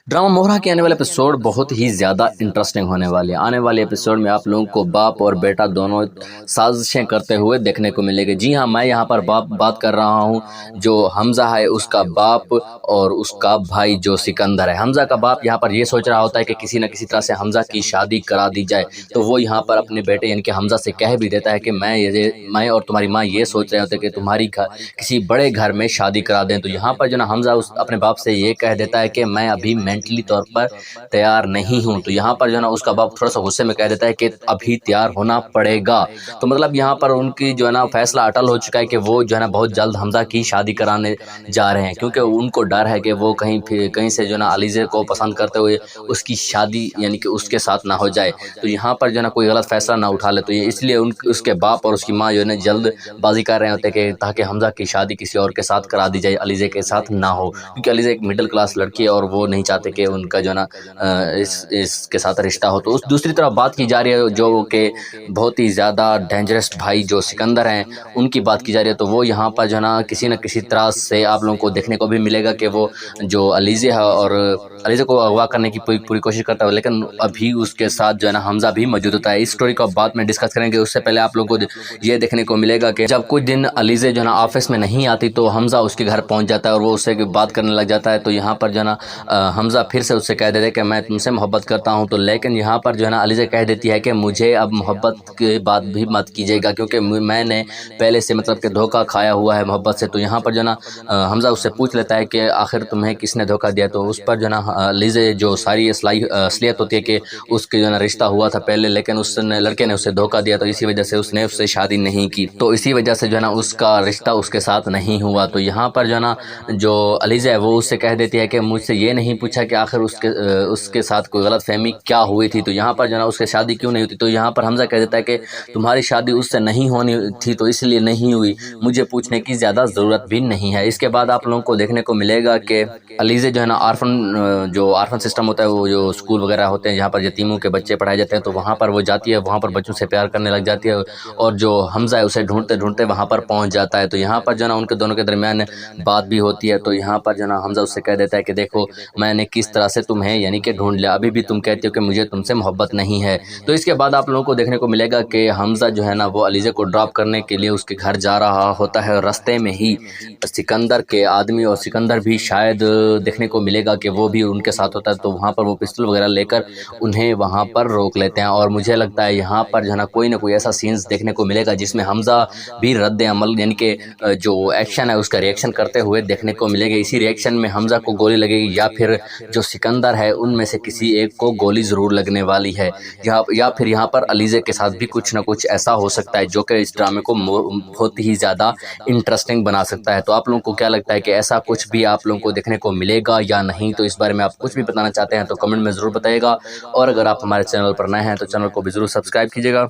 Drama मोहरा के आने वाले एपिसोड बहुत ही ज़्यादा इंटरेस्टिंग होने वाले हैं। आने वाले एपिसोड में आप लोगों को बाप और बेटा दोनों साजिशें करते हुए देखने को मिलेंगे। जी हाँ, मैं यहाँ पर बात कर रहा हूँ जो हमज़ा है उसका बाप और उसका भाई जो सिकंदर है। हमज़ा का बाप यहाँ पर ये सोच रहा होता है कि किसी न किसी तरह से हमज़ा की शादी करा दी जाए, तो वो यहाँ पर अपने बेटे यानी कि हमज़ा से कह भी देता है कि मैं और तुम्हारी माँ ये सोच रहे होते कि तुम्हारी किसी बड़े घर में शादी करा दें। तो यहाँ पर जो ना हमज़ा अपने बाप से ये कह देता है कि मैं अभी मेंटली तौर पर तैयार नहीं हूँ। तो यहाँ पर जो ना उसका बाप थोड़ा सा गुस्से में कह देता है कि अभी तैयार होना पड़ेगा। तो मतलब यहाँ पर उनकी जो है ना फैसला अटल हो चुका है कि वो जो है ना बहुत जल्द हमज़ा की शादी कराने जा रहे हैं, क्योंकि उनको डर है कि वो कहीं से जो ना अलीज़े को पसंद करते हुए उसकी शादी यानी कि उसके साथ ना हो जाए। तो यहाँ पर जो ना कोई गलत फैसला ना उठा ले, तो ये इसलिए उसके बाप और उसकी माँ जो है ना जल्दबाजी कर रहे होते हैं कि ताकि हमज़ा की शादी किसी और के साथ करा दी जाए, अलीज़े के साथ ना हो, क्योंकि अलीज़ा एक मिडिल क्लास लड़की है और वो नहीं चाहते कि उनका जो ना इसके साथ रिश्ता हो। तो उस दूसरी तरफ बात की जा रही है जो कि बहुत ही ज़्यादा डेंजरस भाई जो सिकंदर हैं उनकी बात की जा रही है। तो वो यहाँ पर जो ना किसी न किसी तरह से आप लोगों को देखने को भी मिलेगा कि वो जो अलीज़े है और अलीज़े को अगवा करने की पूरी कोशिश करता है, लेकिन अभी उसके साथ जो है ना हमज़ा भी मौजूद होता है। इस स्टोरी को बाद में डिस्कस करेंगे। उससे पहले आप लोगों को ये देखने को मिलेगा कि जब कुछ दिन अलीज़े जो है ना ऑफिस में नहीं आती तो हमज़ा उसके घर पहुंच जाता है और वो उससे बात करने लग जाता है। तो यहाँ पर जो है ना हमज़ा फिर से उससे कह देते हैं कि मैं तुमसे मोहब्बत करता हूँ। तो लेकिन यहाँ पर जो है ना अलीज़ा कह देती है कि मुझे अब मोहब्बत की बात भी मत कीजिएगा, क्योंकि मैंने पहले से मतलब कि धोखा खाया हुआ है मोहब्बत से। तो यहाँ पर जो ना हमज़ा उससे पूछ लेता है कि आखिर तुम्हें किसने धोखा दिया। तो उस पर जो ना अलीज़ा जो सारी असलियत होती है कि उसके जो ना रिश्ता हुआ था पहले, लेकिन उस लड़के ने उसे धोखा दिया, तो इसी वजह से उसने उससे शादी नहीं की। तो इसी वजह से जो है ना उसका रिश्ता उसके साथ नहीं हुआ। तो यहाँ पर जो ना जो अलीज़ा है वो उससे कह देती है कि मुझसे ये नहीं पूछा कि आखिर उसके साथ कोई गलतफहमी क्या हुई थी, तो यहाँ पर जो ना उसकी शादी क्यों नहीं होती। तो यहाँ पर हमज़ा कह देता है कि तुम्हारी शादी उससे नहीं होनी थी तो इसलिए नहीं हुई, मुझे पूछने की ज़्यादा ज़रूरत भी नहीं है। इसके बाद आप लोगों को देखने को मिलेगा कि अलीज़ा जो है ना आर्फन सिस्टम होता है, वो जो स्कूल वगैरह होते हैं जहाँ पर यतीमों के बच्चे पढ़ाए जाते हैं, तो वहाँ पर वो जाती है, वहाँ पर बच्चों से प्यार करने लग जाती है और जो हमज़ा है उसे ढूंढते ढूंढते वहाँ पर पहुँच जाता है। तो यहाँ पर जो ना उनके दोनों के दरमियान बात भी होती है। तो यहाँ पर जो ना हमज़ा उससे कह देता है कि देखो मैंने किस तरह से तुम्हें यानी कि ढूंढ लिया, अभी भी तुम कहते हो कि मुझे तुमसे मोहब्बत नहीं है। तो इसके बाद आप लोगों को देखने को मिलेगा कि हमज़ा जो है ना वो अलीज़ा को ड्रॉप करने के लिए उसके घर जा रहा होता है और रास्ते में ही सिकंदर के आदमी और सिकंदर भी शायद देखने को मिलेगा कि वो भी उनके साथ होता है। तो वहाँ पर वो पिस्तौल वगैरह लेकर उन्हें वहाँ पर रोक लेते हैं और मुझे लगता है यहाँ पर जो है ना कोई ना कोई ऐसा सीन्स देखने को मिलेगा जिसमें हमज़ा भी रद्द अमल यानी कि जो एक्शन है उसका रिएक्शन करते हुए देखने को मिलेगा। इसी रिएक्शन में हमज़ा को गोली लगेगी या फिर जो सिकंदर है उनमें से किसी एक को गोली ज़रूर लगने वाली है, या फिर यहाँ पर अलीज़ा के साथ भी कुछ ना कुछ ऐसा हो सकता है जो कि इस ड्रामे को बहुत ही ज़्यादा इंटरेस्टिंग बना सकता है। तो आप लोगों को क्या लगता है कि ऐसा कुछ भी आप लोगों को देखने को मिलेगा या नहीं? तो इस बारे में आप कुछ भी बताना चाहते हैं तो कमेंट में ज़रूर बताइएगा, और अगर आप हमारे चैनल पर नए हैं तो चैनल को भी ज़रूर सब्सक्राइब कीजिएगा।